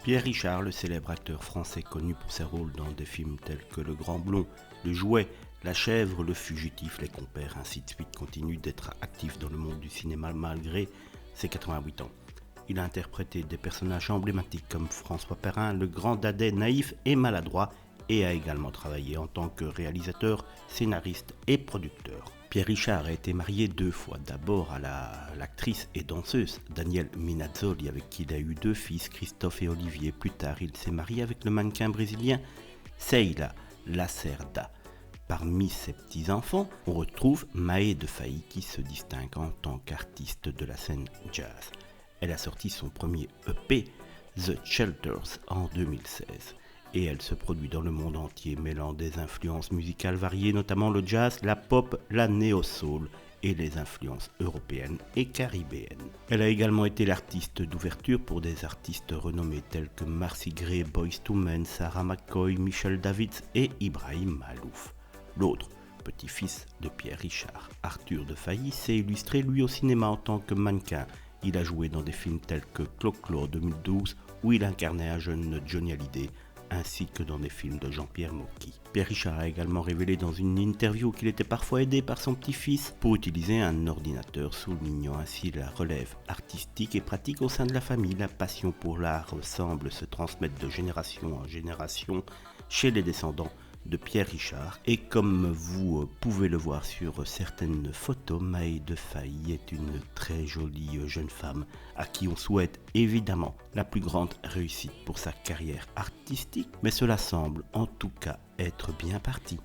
Pierre Richard, le célèbre acteur français connu pour ses rôles dans des films tels que Le Grand Blond, Le Jouet, La Chèvre, Le Fugitif, Les Compères, ainsi de suite, continue d'être actif dans le monde du cinéma malgré ses 88 ans. Il a interprété des personnages emblématiques comme François Perrin, le grand dadais naïf et maladroit, et a également travaillé en tant que réalisateur, scénariste et producteur. Pierre Richard a été marié 2 fois, d'abord à l'actrice et danseuse Danielle Minazzoli, avec qui il a eu 2 fils, Christophe et Olivier. Plus tard, il s'est marié avec le mannequin brésilien Sheila Lacerda. Parmi ses petits-enfants, on retrouve Maë de Failly qui se distingue en tant qu'artiste de la scène jazz. Elle a sorti son premier EP, The Shelters, en 2016. Et elle se produit dans le monde entier, mêlant des influences musicales variées, notamment le jazz, la pop, la néo-soul et les influences européennes et caribéennes. Elle a également été l'artiste d'ouverture pour des artistes renommés tels que Marcy Gray, Boyz II Men, Sarah McCoy, Michel Davids et Ibrahim Malouf. L'autre petit-fils de Pierre Richard, Arthur de Failly, s'est illustré lui au cinéma en tant que mannequin. Il a joué dans des films tels que Clo-Clo en 2012 où il incarnait un jeune Johnny Hallyday, ainsi que dans des films de Jean-Pierre Mocky. Pierre Richard a également révélé dans une interview qu'il était parfois aidé par son petit-fils pour utiliser un ordinateur, soulignant ainsi la relève artistique et pratique au sein de la famille. La passion pour l'art semble se transmettre de génération en génération chez les descendants de Pierre Richard, et comme vous pouvez le voir sur certaines photos, Maë de Failly est une très jolie jeune femme à qui on souhaite évidemment la plus grande réussite pour sa carrière artistique, mais cela semble en tout cas être bien parti.